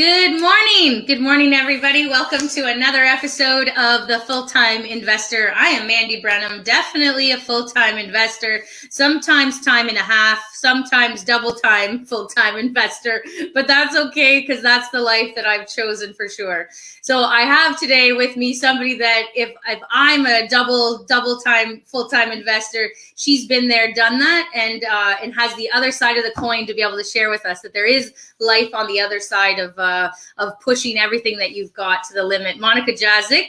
Good morning. Good morning, everybody. Welcome to another episode of The Full-Time Investor. I am Mandy Brenham, definitely a full-time investor, sometimes time and a half, sometimes double time full-time investor, but that's okay because that's the life that I've chosen for sure. So I have today with me somebody that if I'm a double time full-time investor, she's been there, done that, and has the other side of the coin to be able to share with us that there is life on the other side of pushing everything that you've got to the limit. Monica Jazik,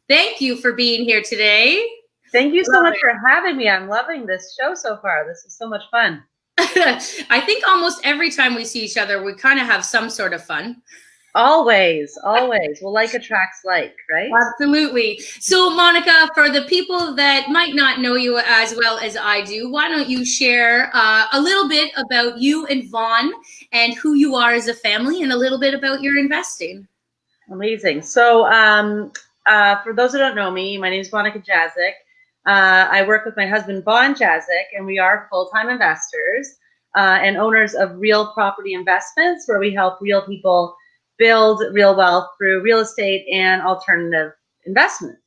thank you for being here today. Thank you so much for having me. I'm loving this show so far. This is so much fun. I think almost every time we see each other, we kind of have some sort of fun. Always. Well, like attracts like, right? Absolutely. So, Monica, for the people that might not know you as well as I do, why don't you share a little bit about you and Vaughn and who you are as a family and a little bit about your investing? Amazing. So, for those who don't know me, my name is Monica Jazik. I work with my husband, Vaughn Jazik, and we are full-time investors and owners of Real Property Investments, where we help real people build real wealth through real estate and alternative investments.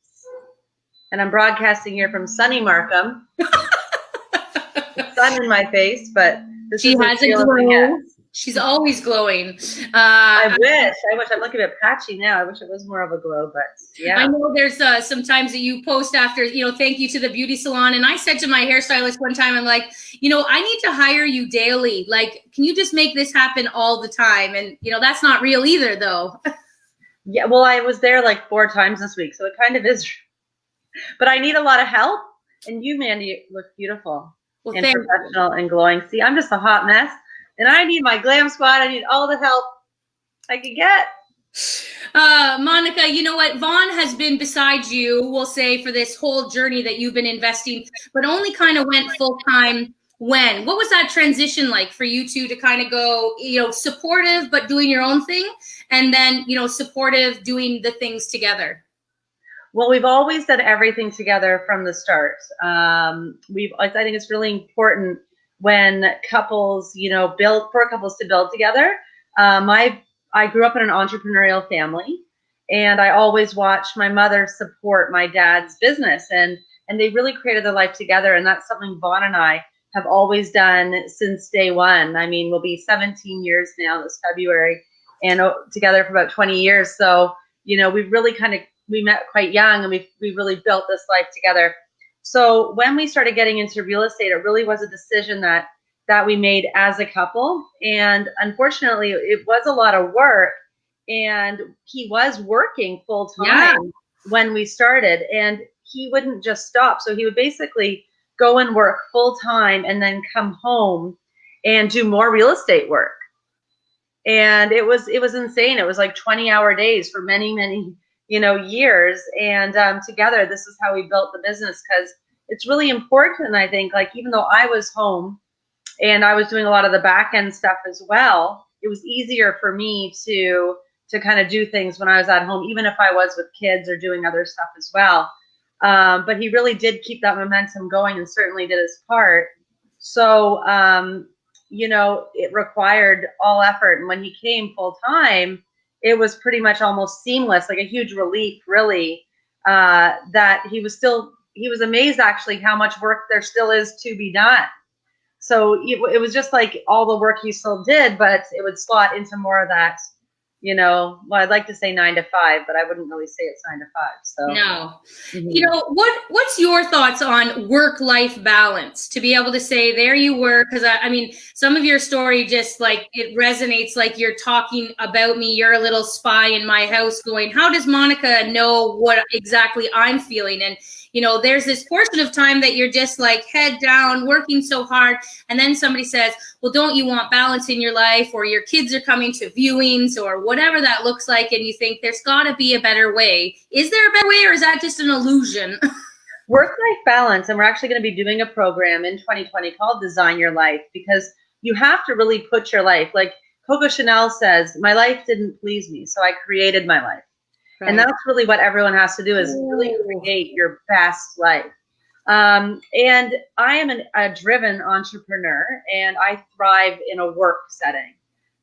And I'm broadcasting here from sunny Markham. The sun in my face, but she has a glow. She's always glowing. I wish. I'm looking a bit patchy now. I wish it was more of a glow, but yeah. I know there's some times that you post after, thank you to the beauty salon. And I said to my hairstylist one time, I'm like, I need to hire you daily. Like, can you just make this happen all the time? And, that's not real either, though. Yeah, well, I was there like 4 times this week, so it kind of is. But I need a lot of help. And you, Mandy, look beautiful and professional and glowing. See, I'm just a hot mess. And I need my glam squad. I need all the help I can get. Monica, you know what? Vaughn has been beside you, we'll say, for this whole journey that you've been investing, but only kind of went full time when? What was that transition like for you two to kind of go, supportive, but doing your own thing? And then, supportive, doing the things together? Well, we've always done everything together from the start. I think it's really important when couples, for couples to build together. I grew up in an entrepreneurial family, and I always watched my mother support my dad's business, and they really created their life together. And that's something Vaughn and I have always done since day one. I mean, we'll be 17 years now this February, and together for about 20 years. So, we've really we met quite young, and we really built this life together. So when we started getting into real estate, it really was a decision that we made as a couple. And unfortunately, it was a lot of work, and he was working full time when we started, and he wouldn't just stop. So he would basically go and work full time and then come home and do more real estate work. And it was insane. It was like 20-hour days for many years. And together, this is how we built the business, because it's really important. I think, like, even though I was home and I was doing a lot of the back end stuff as well, it was easier for me to kind of do things when I was at home, even if I was with kids or doing other stuff as well. But he really did keep that momentum going, and certainly did his part. So, it required all effort. And when he came full time, it was pretty much almost seamless, like a huge relief, really, that he was amazed actually how much work there still is to be done. So it was just like all the work he still did, but it would slot into more of that, well, I'd like to say 9 to 5, but I wouldn't really say it's 9 to 5. So no. What's your thoughts on work-life balance, to be able to say there you were? Because I mean, some of your story just like it resonates, like you're talking about me. You're a little spy in my house going, how does Monica know what exactly I'm feeling? And there's this portion of time that you're just like head down, working so hard. And then somebody says, well, don't you want balance in your life? Or your kids are coming to viewings or whatever that looks like. And you think there's got to be a better way. Is there a better way, or is that just an illusion? Work-life balance. And we're actually going to be doing a program in 2020 called Design Your Life, because you have to really put your life, like Coco Chanel says, my life didn't please me, so I created my life. Right. And that's really what everyone has to do, is really create your best life. And I am a driven entrepreneur, and I thrive in a work setting.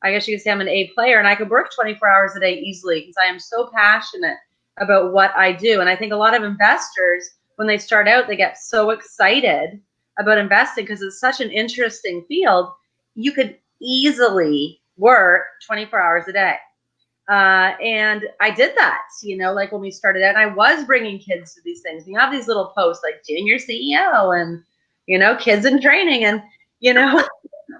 I guess you could say I'm an A player, and I could work 24 hours a day easily because I am so passionate about what I do. And I think a lot of investors, when they start out, they get so excited about investing because it's such an interesting field. You could easily work 24 hours a day. And I did that, like when we started out, and I was bringing kids to these things. You have these little posts like Junior CEO and, kids in training. And,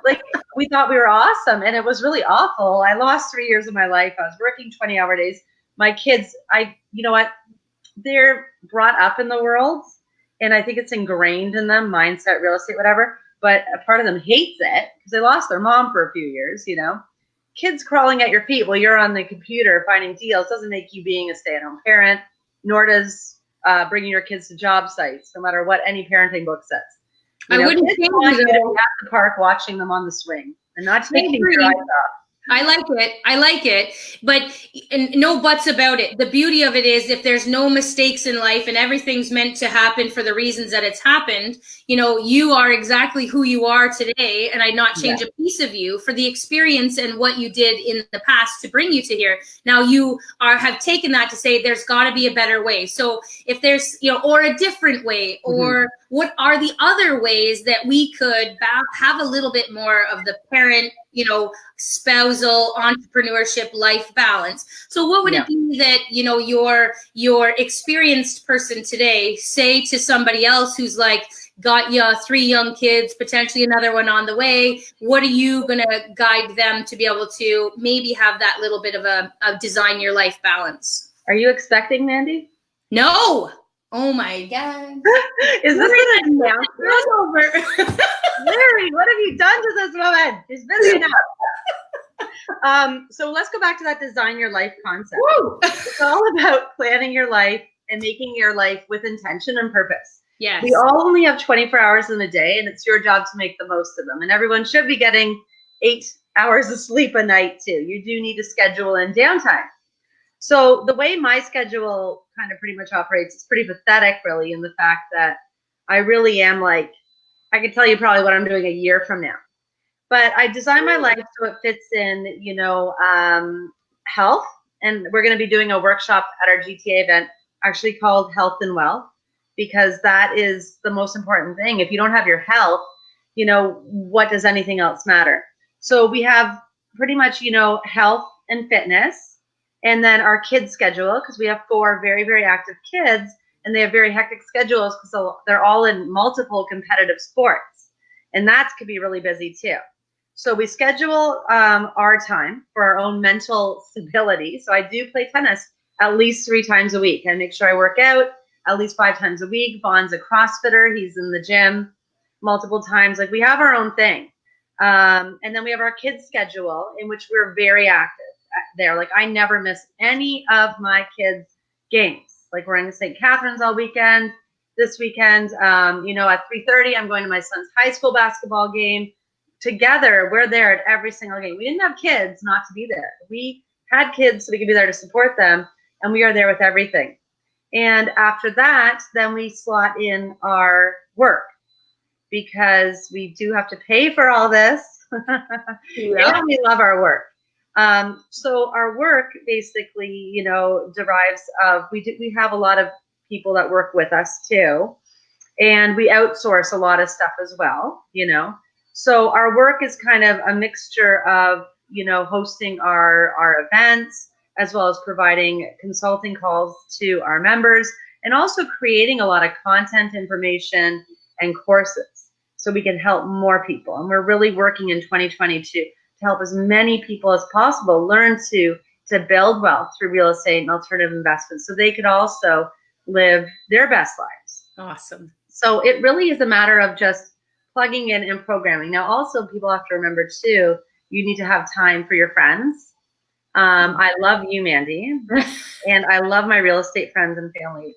like we thought we were awesome. And it was really awful. I lost 3 years of my life. I was working 20-hour days. My kids, you know what? They're brought up in the world. And I think it's ingrained in them, mindset, real estate, whatever. But a part of them hates it because they lost their mom for a few years, Kids crawling at your feet while you're on the computer finding deals doesn't make you being a stay-at-home parent, nor does bringing your kids to job sites, no matter what any parenting book says. I wouldn't kids change want you to it. be at the park watching them on the swing and not taking your eyes off. I like it. But and no buts about it. The beauty of it is if there's no mistakes in life and everything's meant to happen for the reasons that it's happened, you are exactly who you are today. And I'd not change a piece of you for the experience and what you did in the past to bring you to here. Now you have taken that to say there's got to be a better way. So if there's, or a different way, or what are the other ways that we could have a little bit more of the parent, spousal entrepreneurship life balance? So what would it be that, your experienced person today say to somebody else who's like got 3 young kids, potentially another one on the way? What are you going to guide them to be able to maybe have that little bit of a design your life balance? Are you expecting, Mandy? No. Oh my God. Is this an announcement? Over. Larry, what have you done to this woman? She's busy enough. So let's go back to that design your life concept. Woo! It's all about planning your life and making your life with intention and purpose. Yes. We all only have 24 hours in a day, and it's your job to make the most of them. And everyone should be getting 8 hours of sleep a night too. You do need to schedule in downtime. So the way my schedule kind of pretty much operates is pretty pathetic, really, in the fact that I really am like, I could tell you probably what I'm doing a year from now. But I design my life so it fits in, health. And we're going to be doing a workshop at our GTA event actually called Health and Wealth, because that is the most important thing. If you don't have your health, what does anything else matter? So we have pretty much, health and fitness. And then our kids schedule, because we have 4 very, very active kids, and they have very hectic schedules because they're all in multiple competitive sports. And that could be really busy too. So we schedule our time for our own mental stability. So I do play tennis at least 3 times a week. I make sure I work out at least 5 times a week. Vaughn's a CrossFitter. He's in the gym multiple times. Like, we have our own thing. And then we have our kids schedule, in which we're very active there. Like, I never miss any of my kids' games. Like, we're in St. Catharines all weekend. This weekend, at 3:30, I'm going to my son's high school basketball game. Together, we're there at every single game. We didn't have kids not to be there. We had kids so we could be there to support them, and we are there with everything. And after that, then we slot in our work, because we do have to pay for all this. And we love our work. So our work basically, derives of, we have a lot of people that work with us too, and we outsource a lot of stuff as well, So our work is kind of a mixture of, hosting our events, as well as providing consulting calls to our members, and also creating a lot of content, information, and courses so we can help more people. And we're really working in 2022 to help as many people as possible learn to build wealth through real estate and alternative investments, so they could also live their best lives. Awesome. So it really is a matter of just plugging in and programming. Now, also, people have to remember too, you need to have time for your friends. I love you, Mandy, and I love my real estate friends and family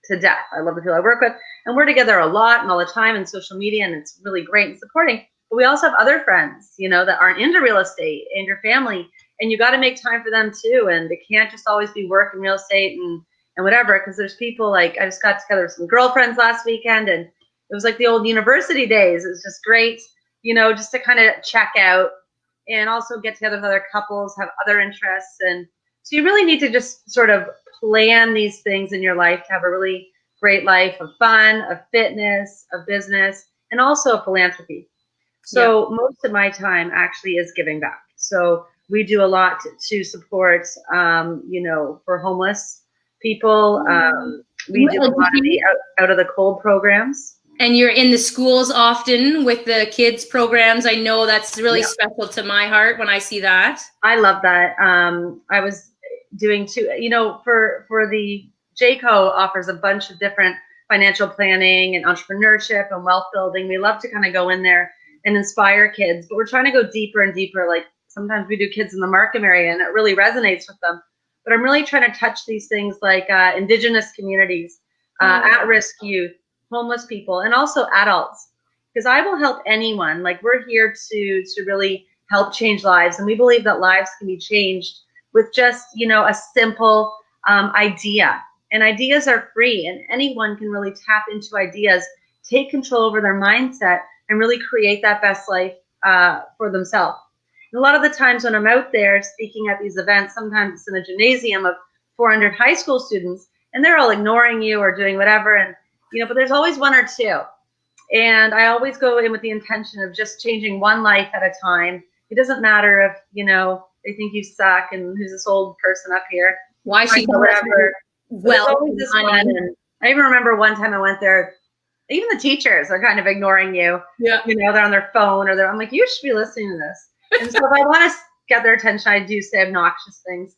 to death. I love the people I work with, and we're together a lot and all the time in social media, and it's really great and supporting. But we also have other friends, that aren't into real estate, and your family, and you got to make time for them too. And it can't just always be work and real estate and whatever, because there's people, like, I just got together with some girlfriends last weekend, and it was like the old university days. It was just great, just to kind of check out and also get together with other couples, have other interests. And so you really need to just sort of plan these things in your life to have a really great life of fun, of fitness, of business, and also of philanthropy. So most of my time actually is giving back. So we do a lot to support, for homeless people. We do a lot of the out of the cold programs. And you're in the schools often with the kids programs. I know that's really special to my heart when I see that. I love that. I was doing for the JCO offers a bunch of different financial planning and entrepreneurship and wealth building. We love to kind of go in there and inspire kids, but we're trying to go deeper and deeper. Like sometimes we do kids in the Markham area and it really resonates with them. But I'm really trying to touch these things like Indigenous communities, at-risk youth, homeless people, and also adults, because I will help anyone. Like we're here to really help change lives, and we believe that lives can be changed with just a simple idea. And ideas are free, and anyone can really tap into ideas, take control over their mindset, and really create that best life for themselves. And a lot of the times when I'm out there speaking at these events, sometimes it's in a gymnasium of 400 high school students, and they're all ignoring you or doing whatever, and but there's always one or two. And I always go in with the intention of just changing one life at a time. It doesn't matter if, they think you suck and who's this old person up here. Why she whatever. Well, and I even remember one time I went there, even the teachers are kind of ignoring you. Yeah. They're on their phone or I'm like, you should be listening to this. And so if I want to get their attention, I do say obnoxious things.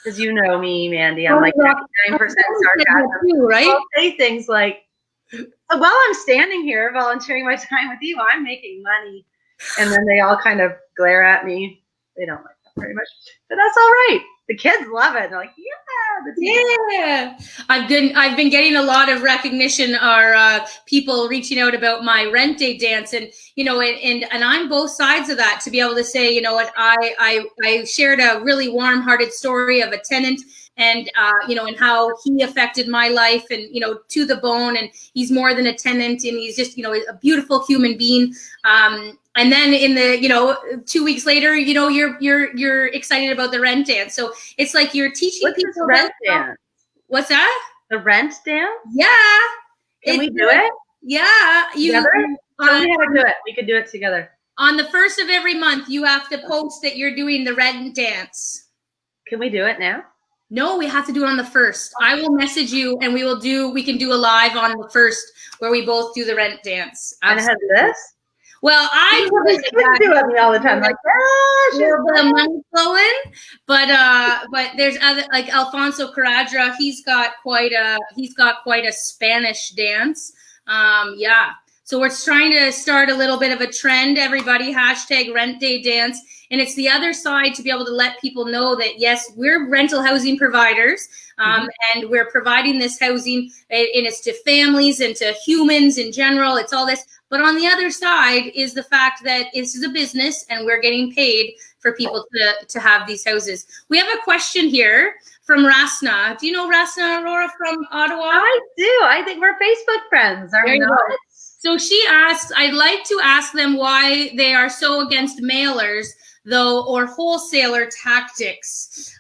Because you know me, Mandy, I'm like 99% sarcasm. Too, right? I'll say things like, while I'm standing here volunteering my time with you, I'm making money. And then they all kind of glare at me. They don't like that very much. But that's all right. The kids love it. They're like, yeah. I've been getting a lot of recognition. Are people reaching out about my rent day dance, and and I'm both sides of that. To be able to say, I shared a really warm-hearted story of a tenant, and and how he affected my life, and to the bone. And he's more than a tenant, and he's just a beautiful human being. And then in the 2 weeks later, you're excited about the rent dance. So it's like you're teaching people. The rent dance? What's that? The rent dance? Yeah. Can we do it? Yeah. Together? Tell me how to do it. We could do it together. On the 1st of every month, you have to post that you're doing the rent dance. Can we do it now? No, we have to do it on the 1st. I will message you, and we can do a live on the 1st where we both do the rent dance. Absolutely. And have this? Well, I do it me all the time. Like, the money flowing, but there's other, like Alfonso Cuadra. He's got quite a Spanish dance. So we're trying to start a little bit of a trend. Everybody #rent day dance, and it's the other side to be able to let people know that yes, we're rental housing providers, and we're providing this housing, and it's to families and to humans in general. It's all this. But on the other side is the fact that this is a business and we're getting paid for people to have these houses. We have a question here from Rasna. Do you know Rasna Aurora from Ottawa? I do. I think we're Facebook friends, are we not? So she asks, I'd like to ask them why they are so against mailers, though, or wholesaler tactics,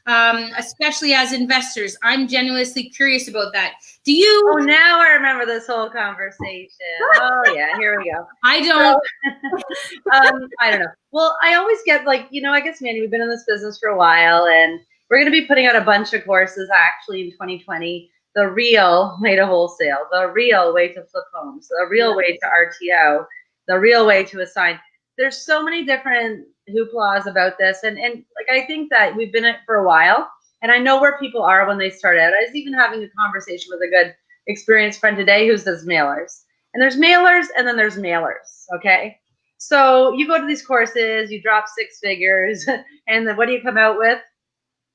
especially as investors. I'm genuinely curious about that. Do you? Oh, now I remember this whole conversation. Oh yeah, here we go. I don't. I don't know. Well, I always get I guess, Mandy, we've been in this business for a while, and we're going to be putting out a bunch of courses actually in 2020. The real way to wholesale, the real way to flip homes, the real way to RTO, the real way to assign. There's so many different hooplas about this, and I think that we've been in it for a while. And I know where people are when they start out. I was even having a conversation with a good experienced friend today who does mailers. And there's mailers and then there's mailers, okay? So you go to these courses, you drop 6 figures, and then what do you come out with?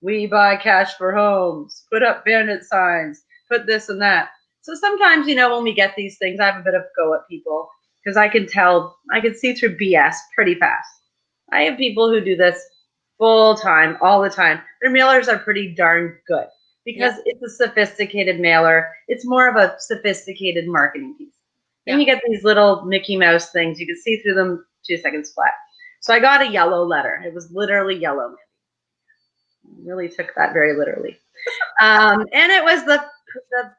We buy cash for homes, put up bandit signs, put this and that. So sometimes, when we get these things, I have a bit of go at people because I can see through BS pretty fast. I have people who do this full time, all the time. Their mailers are pretty darn good because it's a sophisticated mailer. It's more of a sophisticated marketing piece. Then you get these little Mickey Mouse things. You can see through them 2 seconds flat. So I got a yellow letter. It was literally yellow. Really took that very literally. And it was the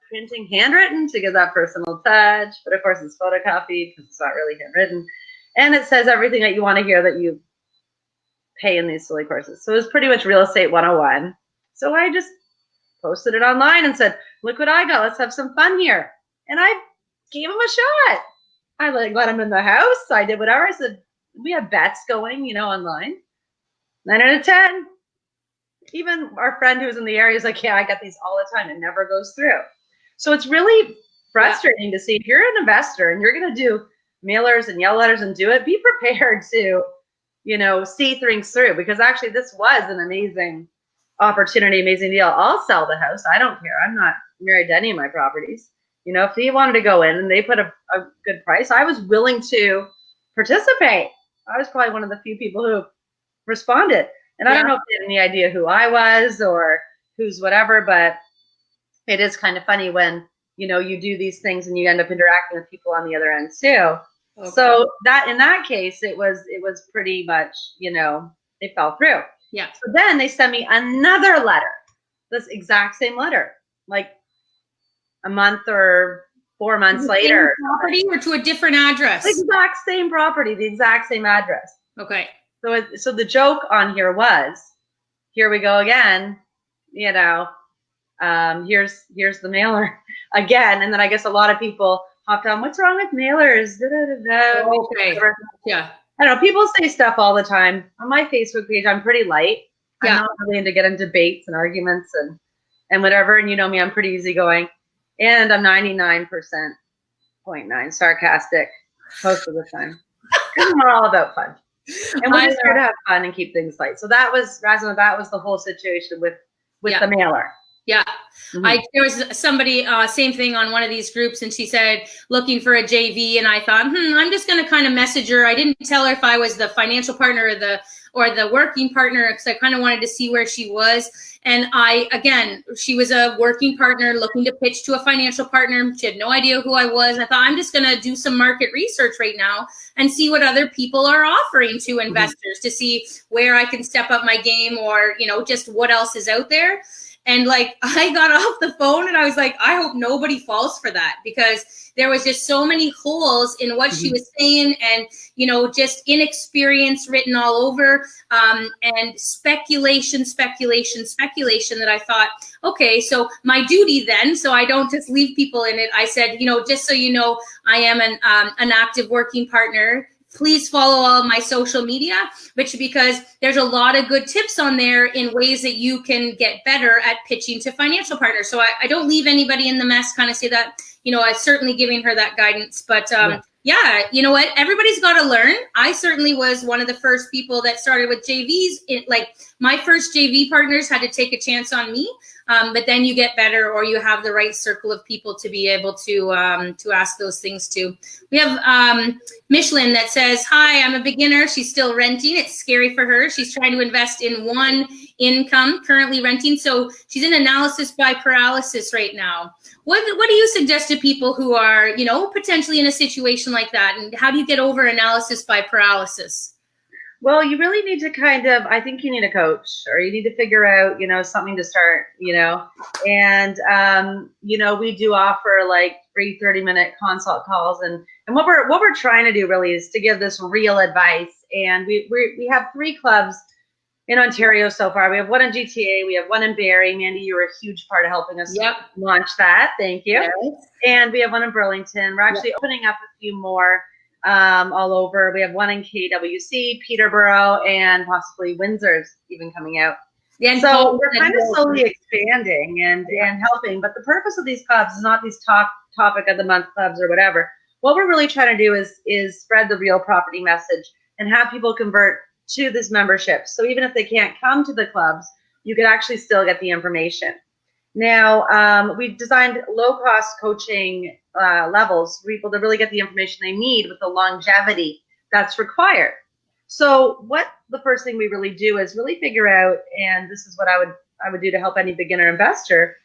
printing handwritten to give that personal touch, but of course it's photocopied because it's not really handwritten. And it says everything that you want to hear that you pay in these silly courses. So it was pretty much real estate 101. So I just posted it online and said, look what I got. Let's have some fun here. And I gave him a shot. I let him in the house. I did whatever. I said, we have bets going, you know, online. 9 out of 10. Even our friend who's in the area is like, yeah, I get these all the time. It never goes through. So it's really frustrating to see if you're an investor and you're going to do mailers and yellow letters and do it, be prepared to, you know, see things through, because actually this was an amazing opportunity, amazing deal. I'll sell the house. I don't care. I'm not married to any of my properties. You know, if he wanted to go in and they put a good price, I was willing to participate. I was probably one of the few people who responded. And I don't know if they had any idea who I was or who's whatever, but it is kind of funny when, you know, you do these things and you end up interacting with people on the other end too. Okay. So that in that case, it was pretty much, you know, it fell through. Yeah. So then they sent me another letter, this exact same letter, like a month or 4 months later. Property or to a different address? The exact same property, the exact same address. Okay. So the joke on here was, here we go again, you know, here's the mailer again. And then I guess a lot of people hopped on, what's wrong with mailers? Da, da, da, da. Okay. Yeah. I don't know. People say stuff all the time. On my Facebook page, I'm pretty light. Yeah. I'm not really into getting debates and arguments and whatever. And you know me, I'm pretty easygoing. And I'm 99.9 sarcastic most of the time. Because we're all about fun. And we're just here to have fun and keep things light. So that was, Razma, that was the whole situation with the mailer. Yeah. Mm-hmm. There was somebody, same thing on one of these groups, and she said, looking for a JV. And I thought, I'm just going to kind of message her. I didn't tell her if I was the financial partner or the working partner, because I kind of wanted to see where she was. And she was a working partner looking to pitch to a financial partner. She had no idea who I was. I thought, I'm just going to do some market research right now and see what other people are offering to investors to see where I can step up my game, or, you know, just what else is out there. And like, I got off the phone and I was like, I hope nobody falls for that, because there was just so many holes in what she was saying, and, you know, just inexperience written all over, and speculation that I thought, okay, so my duty then, so I don't just leave people in it. I said, you know, just so you know, I am an active working partner. Please follow all of my social media, because there's a lot of good tips on there in ways that you can get better at pitching to financial partners. So I don't leave anybody in the mess, kind of say that, you know, I'm certainly giving her that guidance. But yeah, you know what? Everybody's got to learn. I certainly was one of the first people that started with JVs. Like, my first JV partners had to take a chance on me. But then you get better, or you have the right circle of people to be able to ask those things to. We have Michelin that says, hi, I'm a beginner. She's still renting. It's scary for her. She's trying to invest in one income, currently renting. So she's in analysis by paralysis right now. What do you suggest to people who are, you know, potentially in a situation like that? And how do you get over analysis by paralysis? Well, you really need to I think you need a coach, or you need to figure out, you know, something to start, you know, and, you know, we do offer like free 30-minute consult calls. And what we're trying to do really is to give this real advice. And we have 3 clubs in Ontario so far. We have one in GTA. We have one in Barrie. Mandy, you were a huge part of helping us launch that. Thank you. Yes. And we have one in Burlington. We're actually opening up a few more all over. We have one in KWC, Peterborough, and possibly Windsor's even coming out. Yeah, so we're kind of slowly expanding and helping. But the purpose of these clubs is not these topic of the month clubs or whatever. What we're really trying to do is spread the real property message and have people convert to this membership. So even if they can't come to the clubs, you can actually still get the information. Now, we've designed low-cost coaching levels for people to really get the information they need with the longevity that's required. So what the first thing we really do is really figure out, and this is what I would do to help any beginner investor,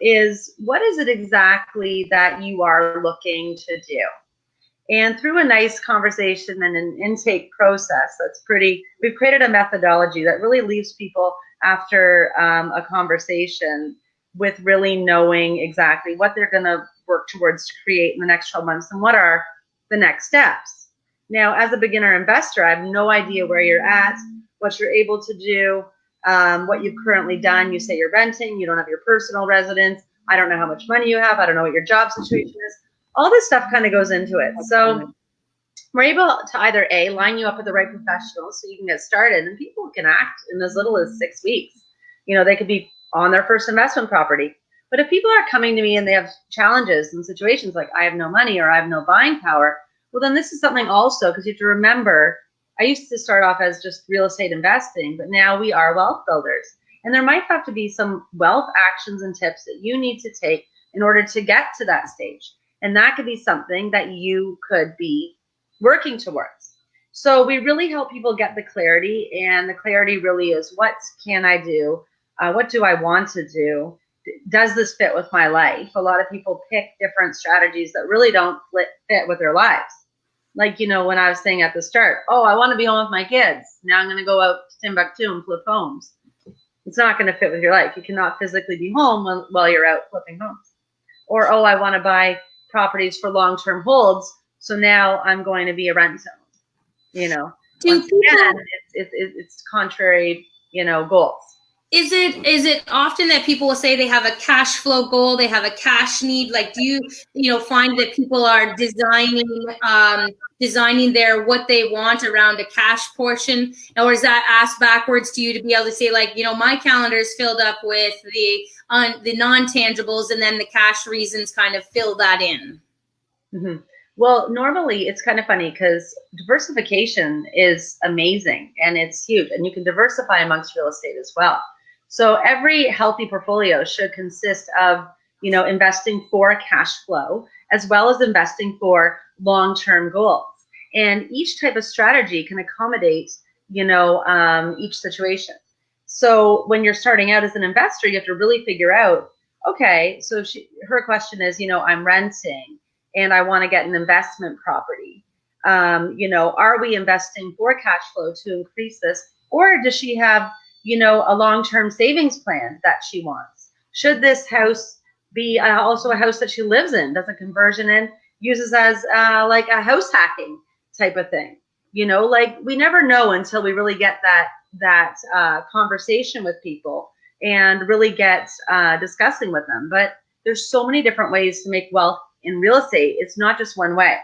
is what is it exactly that you are looking to do? And through a nice conversation and an intake process, we've created a methodology that really leaves people after a conversation with really knowing exactly what they're going to work towards to create in the next 12 months and what are the next steps. Now, as a beginner investor, I have no idea where you're at, what you're able to do, what you've currently done. You say you're renting, you don't have your personal residence. I don't know how much money you have. I don't know what your job situation is. All this stuff kind of goes into it. So we're able to either A, line you up with the right professionals so you can get started, and people can act in as little as 6 weeks. They could be on their first investment property. But if people are coming to me and they have challenges and situations like I have no money or I have no buying power, well, then this is something also, because you have to remember, I used to start off as just real estate investing, but now we are wealth builders. And there might have to be some wealth actions and tips that you need to take in order to get to that stage. And that could be something that you could be working towards. So we really help people get the clarity, and the clarity really is, what can I do? What do I want to do? Does this fit with my life? A lot of people pick different strategies that really don't fit with their lives. Like, when I was saying at the start, I want to be home with my kids. Now I'm going to go out to Timbuktu and flip homes. It's not going to fit with your life. You cannot physically be home while you're out flipping homes. Or, I want to buy properties for long-term holds. So now I'm going to be a rent zone. Once again, it's contrary, goals. Is it often that people will say they have a cash flow goal, they have a cash need? Like, do you find that people are designing their what they want around a cash portion, or is that asked backwards to you to be able to say, like, my calendar is filled up with the non-tangibles, and then the cash reasons kind of fill that in? Mm-hmm. Well, normally it's kind of funny because diversification is amazing and it's huge, and you can diversify amongst real estate as well. So every healthy portfolio should consist of, investing for cash flow as well as investing for long-term goals. And each type of strategy can accommodate, each situation. So when you're starting out as an investor, you have to really figure out, okay, so her question is, I'm renting and I want to get an investment property. Are we investing for cash flow to increase this? Or does she have, a long-term savings plan that she wants? Should this house be also a house that she lives in, does a conversion in, uses as like a house hacking type of thing? Like, we never know until we really get that conversation with people and really get discussing with them. But there's so many different ways to make wealth in real estate. It's not just one way.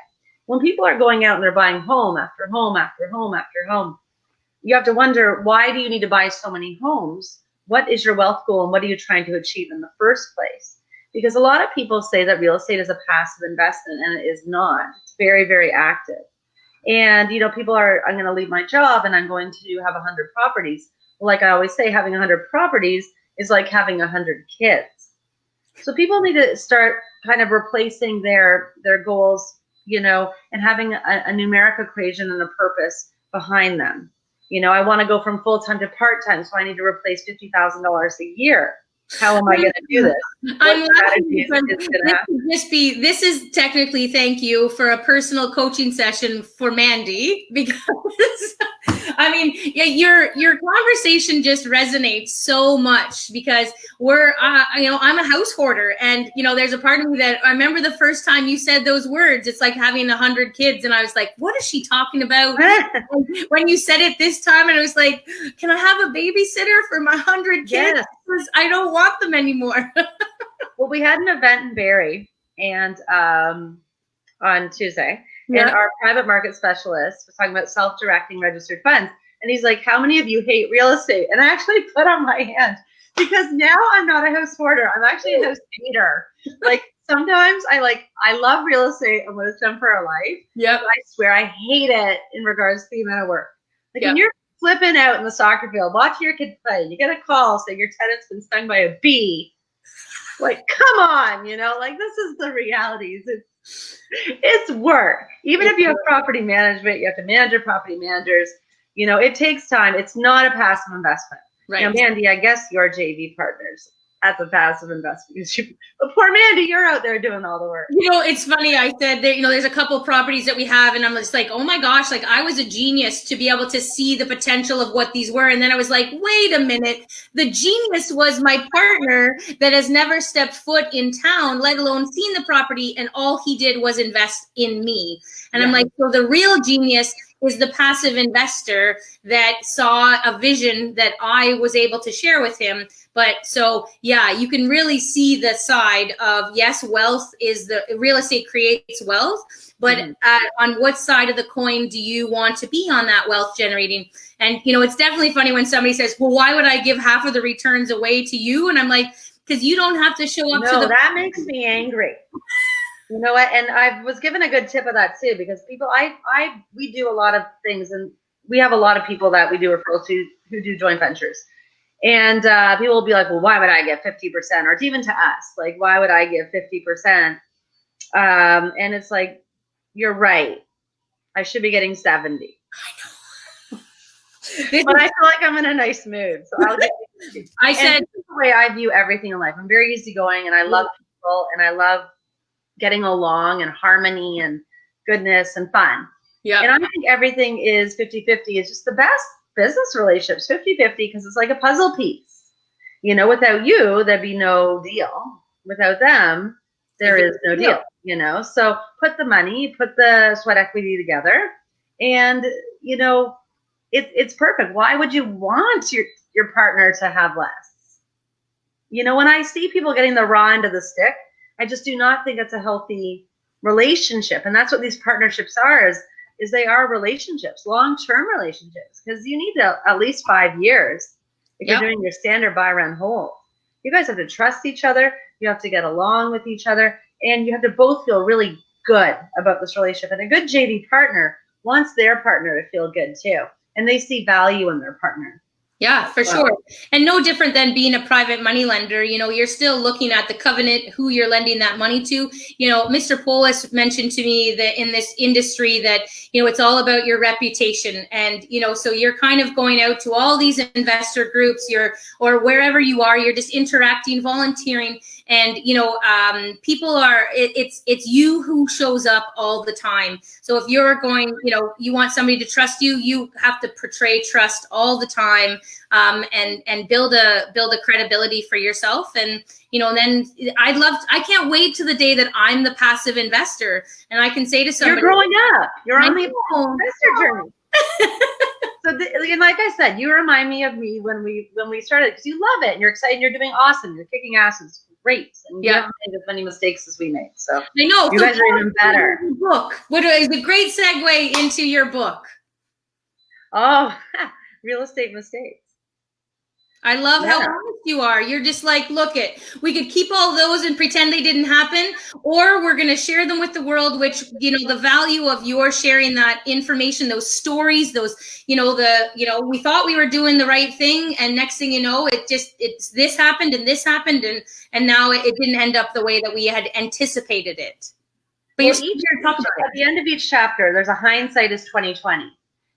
When people are going out and they're buying home after home after home after home, you have to wonder, why do you need to buy so many homes? What is your wealth goal, and what are you trying to achieve in the first place? Because a lot of people say that real estate is a passive investment, and it is not. It's very, very active. And, people are, I'm going to leave my job and I'm going to have 100 properties. Well, like I always say, having 100 properties is like having 100 kids. So people need to start kind of replacing their goals, and having a numeric equation and a purpose behind them. I want to go from full-time to part-time, so I need to replace $50,000 a year. How am I going to do this? I'm laughing. This is technically, thank you for a personal coaching session for Mandy, because I mean, yeah, your conversation just resonates so much, because we're, I'm a house hoarder, and there's a part of me that I remember the first time you said those words. It's like having 100 kids, and I was like, what is she talking about? When you said it this time, and I was like, can I have a babysitter for my 100 kids? Yes. I don't want them anymore. Well, we had an event in Barrie, and on Tuesday. Yeah. And our private market specialist was talking about self-directing registered funds. And he's like, how many of you hate real estate? And I actually put on my hand, because now I'm not a house hoarder. I'm actually a house hater. Like, sometimes I love real estate and what it's done for our life. Yeah. I swear I hate it in regards to the amount of work. Like, Yep. when you're flipping out in the soccer field, watching your kid play, you get a call saying your tenant's been stung by a bee. Like, come on, like, this is the realities. It's work. Even if you have property management, you have to manage your property managers. It takes time. It's not a passive investment. Right. Now, Mandy, I guess your JV partners, that's a passive investment. But poor Mandy, you're out there doing all the work. It's funny. I said that, there's a couple properties that we have, and I'm just like, oh my gosh, like I was a genius to be able to see the potential of what these were. And then I was like, wait a minute. The genius was my partner that has never stepped foot in town, let alone seen the property. And all he did was invest in me. And I'm like, so the real genius is the passive investor that saw a vision that I was able to share with him. But so, yeah, you can really see the side of, yes, wealth is real estate creates wealth, but on what side of the coin do you want to be on that wealth generating? And, it's definitely funny when somebody says, well, why would I give half of the returns away to you? And I'm like, because you don't have to show up to that makes me angry. You know what? And I was given a good tip of that too, because people, we do a lot of things, and we have a lot of people that we do referrals to who do joint ventures. And people will be like, well, why would I give 50%? Or it's even to us, like, why would I give 50%? And it's like, you're right. I should be getting 70. I know. But I feel like I'm in a nice mood. So I'll get I said, this is the way I view everything in life. I'm very easygoing, and I love people, and I love getting along and harmony and goodness and fun. Yeah. And I think everything is 50-50. It's just the best business relationships, 50-50, because it's like a puzzle piece. Without you, there'd be no deal. Without them, there is no deal, So put the money, put the sweat equity together, and, it's perfect. Why would you want your partner to have less? When I see people getting the raw end of the stick, I just do not think it's a healthy relationship. And that's what these partnerships are, is they are relationships, long-term relationships, because you need at least 5 years if you're doing your standard buy, rent, hold. You guys have to trust each other. You have to get along with each other, and you have to both feel really good about this relationship. And a good JV partner wants their partner to feel good too, and they see value in their partner. Yeah, for sure. And no different than being a private money lender. You're still looking at the covenant, who you're lending that money to. Mr. Polis mentioned to me that in this industry that, it's all about your reputation. And, so you're kind of going out to all these investor groups, or wherever you are, you're just interacting, volunteering. And, people are, it's you who shows up all the time. So if you're going, you want somebody to trust you, you have to portray trust all the time, and build a credibility for yourself. And, then I can't wait to the day that I'm the passive investor and I can say to somebody, you're growing up, you're on the investor journey. So, and like I said, you remind me of me when we started, because you love it and you're excited, and you're doing awesome, you're kicking asses. Great. And you haven't made as many mistakes as we made. So I know you guys are even better. Book. What is a great segue into your book? Oh, real estate mistakes. I love how honest you are. You're just like, look we could keep all those and pretend they didn't happen, or we're going to share them with the world, which, the value of your sharing that information, those stories, those, we thought we were doing the right thing. And next thing you know, it's this happened and this happened. And now it didn't end up the way that we had anticipated it. But you're here to talk about it. At the end of each chapter, there's a hindsight is 2020.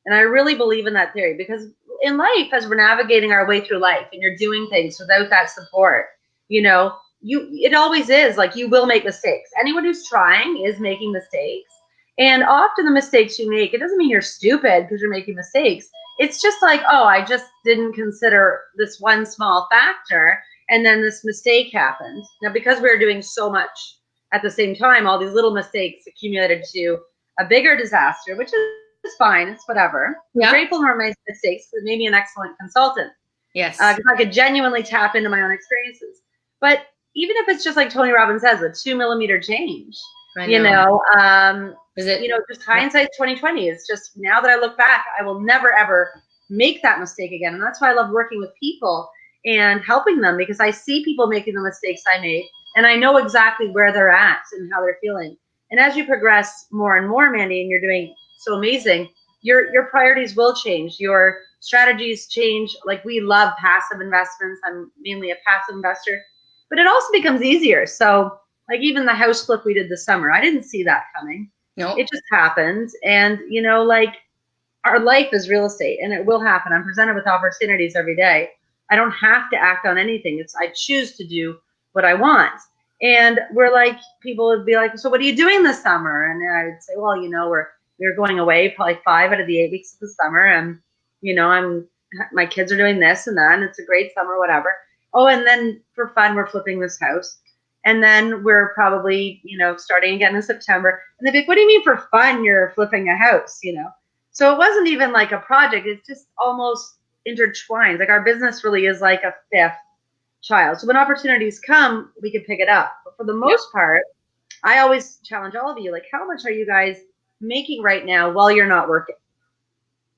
And I really believe in that theory, because in life, as we're navigating our way through life and you're doing things without that support, it always is like, you will make mistakes. Anyone who's trying is making mistakes. And often the mistakes you make, it doesn't mean you're stupid because you're making mistakes. It's just like, oh, I just didn't consider this one small factor, and then this mistake happened. Now, because we were doing so much at the same time, all these little mistakes accumulated to a bigger disaster, which is fine. It's whatever. Yeah. I'm grateful for my mistakes. It made me an excellent consultant. Yes. Because I could genuinely tap into my own experiences. But even if it's just like Tony Robbins says, a 2 millimeter change, is it, just hindsight 2020. It's just, now that I look back, I will never, ever make that mistake again. And that's why I love working with people and helping them, because I see people making the mistakes I made, and I know exactly where they're at and how they're feeling. And as you progress more and more, Mandy, and you're doing so amazing, your priorities will change. Your strategies change. Like, we love passive investments. I'm mainly a passive investor, but it also becomes easier. So like, even the house flip we did this summer, I didn't see that coming. No, it just happened. And like, our life is real estate, and it will happen. I'm presented with opportunities every day. I don't have to act on anything. I choose to do what I want. And we're like, people would be like, so what are you doing this summer? And I would say, well, we're going away probably 5 out of the 8 weeks of the summer. And, my kids are doing this and that, and it's a great summer, whatever. Oh, and then for fun, we're flipping this house. And then we're probably, starting again in September. And they'd be like, what do you mean for fun you're flipping a house, So it wasn't even like a project. It's just almost intertwined. Like our business really is like a fifth child. So when opportunities come, we can pick it up. But for the most part, I always challenge all of you, like, how much are you guys making right now while you're not working?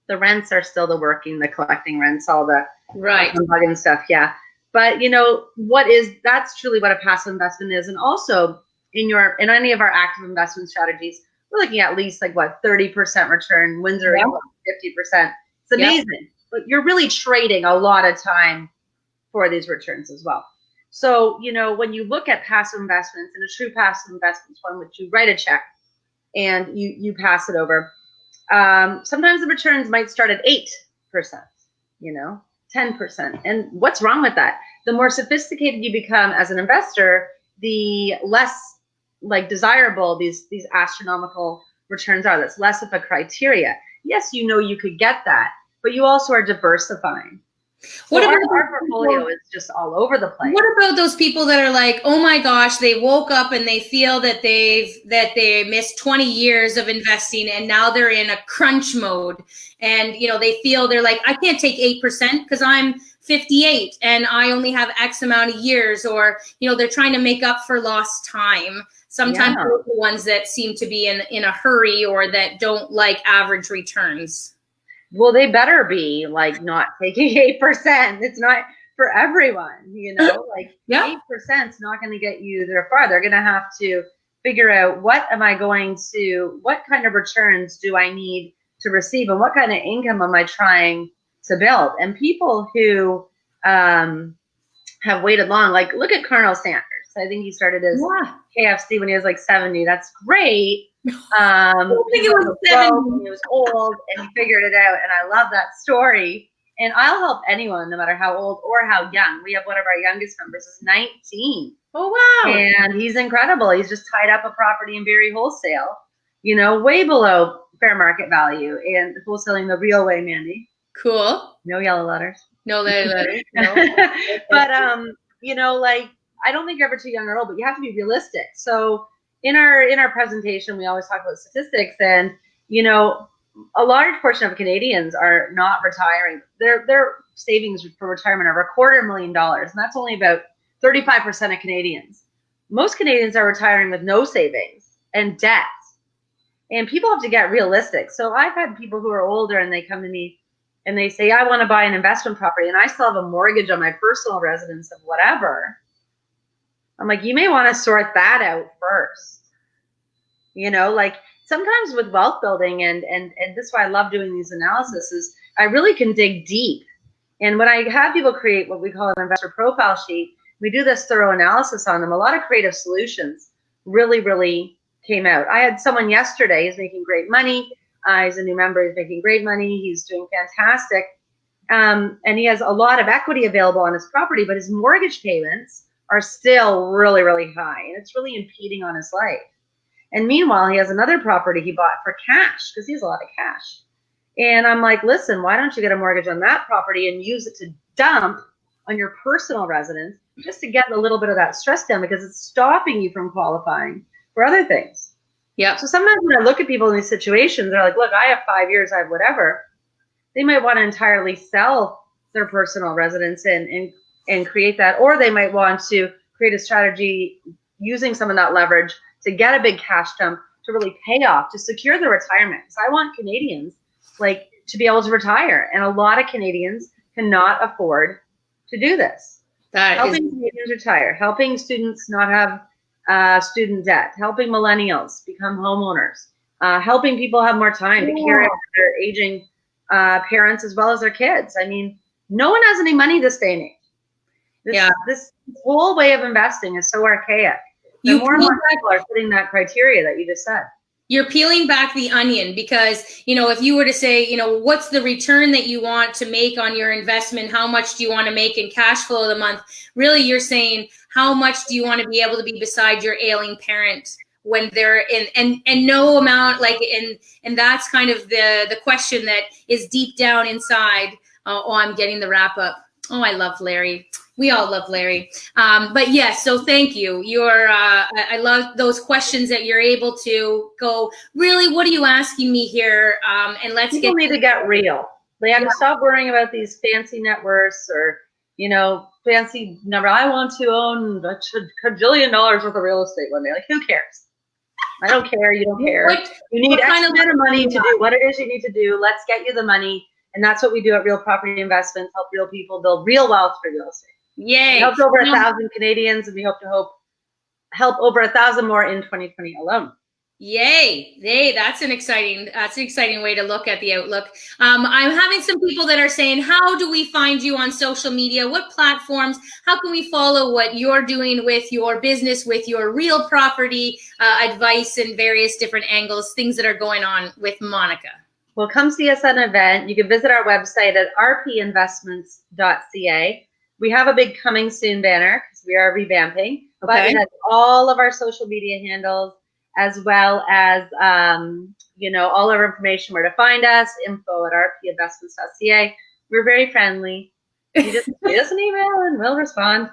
The rents are still the working, the collecting rents, all the bugging stuff. Yeah. But that's truly what a passive investment is. And also in any of our active investment strategies, we're looking at least 30% return. Windsor 50%. It's amazing. But you're really trading a lot of time for these returns as well. So, when you look at passive investments, and a true passive investment is one which you write a check and you pass it over. Sometimes the returns might start at 8%, 10%. And what's wrong with that? The more sophisticated you become as an investor, the less desirable these astronomical returns are. That's less of a criteria. Yes, you could get that, but you also are diversifying. What about our portfolio is just all over the place. What about those people that are like, oh my gosh, they woke up and they feel that they missed 20 years of investing and now they're in a crunch mode, and they feel they're like, I can't take 8% because I'm 58 and I only have X amount of years, or they're trying to make up for lost time. Sometimes they're the ones that seem to be in a hurry or that don't like average returns. Well, they better be not taking 8%. It's not for everyone, 8% is not going to get you there far. They're going to have to figure out, what kind of returns do I need to receive, and what kind of income am I trying to build? And people who have waited long, look at Colonel Sanders. I think he started his KFC when he was 70. That's great. I think it was 70. He was old and he figured it out, and I love that story. And I'll help anyone, no matter how old or how young. We have one of our youngest members is 19. Oh wow! And he's incredible. He's just tied up a property in Barrie wholesale, way below fair market value, and wholesaling the real way, Mandy. Cool. No yellow letters. No letters. No. But I don't think you're ever too young or old, but you have to be realistic. So in our presentation, we always talk about statistics, and a large portion of Canadians are not retiring. Their savings for retirement are $250,000, and that's only about 35% of Canadians. Most Canadians are retiring with no savings and debt, and people have to get realistic. So I've had people who are older, and they come to me and they say, I want to buy an investment property, and I still have a mortgage on my personal residence of whatever. I'm like, you may want to sort that out first. Sometimes with wealth building, and this is why I love doing these analyses, is I really can dig deep. And when I have people create what we call an investor profile sheet, we do this thorough analysis on them. A lot of creative solutions really, really came out. I had someone yesterday, he's making great money. He's a new member, he's making great money. He's doing fantastic. And he has a lot of equity available on his property, but his mortgage payments are still really, really high. And it's really impeding on his life. And meanwhile, he has another property he bought for cash, because he has a lot of cash. And I'm like, listen, why don't you get a mortgage on that property and use it to dump on your personal residence, just to get a little bit of that stress down, because it's stopping you from qualifying for other things. Yeah. So sometimes when I look at people in these situations, they're like, look, I have 5 years, I have whatever. They might want to entirely sell their personal residence and create that, or they might want to create a strategy using some of that leverage to get a big cash dump to really pay off, to secure their retirement. So I want Canadians to be able to retire, and a lot of Canadians cannot afford to do this. Helping Canadians retire, helping students not have student debt, helping millennials become homeowners, helping people have more time to care for their aging parents as well as their kids. I mean, no one has any money this day and age. This whole way of investing is so archaic. More and more people are fitting that criteria that you just said. You're peeling back the onion because, if you were to say, what's the return that you want to make on your investment? How much do you want to make in cash flow of the month? Really, you're saying, how much do you want to be able to be beside your ailing parent when they're in, and no amount, and that's kind of the question that is deep down inside. I'm getting the wrap up. Oh, I love Larry. We all love Larry. But yes, so thank you. I love those questions that you're able to go, really, what are you asking me here? And People need to get real. They have to stop worrying about these fancy net worths or, fancy number. I want to own a $1 worth of real estate one day. Like, who cares? I don't care. You don't care. You need X amount of money to do what it is you need to do. Let's get you the money. And that's what we do at Real Property Investments, help real people build real wealth for real estate. Yay. We helped over 1,000 Canadians, and we hope to help over 1,000 more in 2020 alone. Yay. That's an exciting way to look at the outlook. I'm having some people that are saying, how do we find you on social media? What platforms? How can we follow what you're doing with your business, with your real property advice and various different angles, things that are going on with Monica? Well, come see us at an event. You can visit our website at rpinvestments.ca. We have a big coming soon banner because we are revamping. Okay. But it has all of our social media handles, as well as all our information, where to find us, info@rpinvestments.ca. We're very friendly. You just shoot us an email and we'll respond.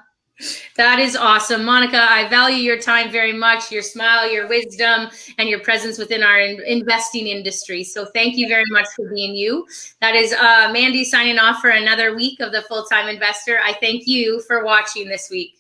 That is awesome. Monica, I value your time very much, your smile, your wisdom, and your presence within our investing industry. So thank you very much for being you. That is Mandy signing off for another week of the Full-Time Investor. I thank you for watching this week.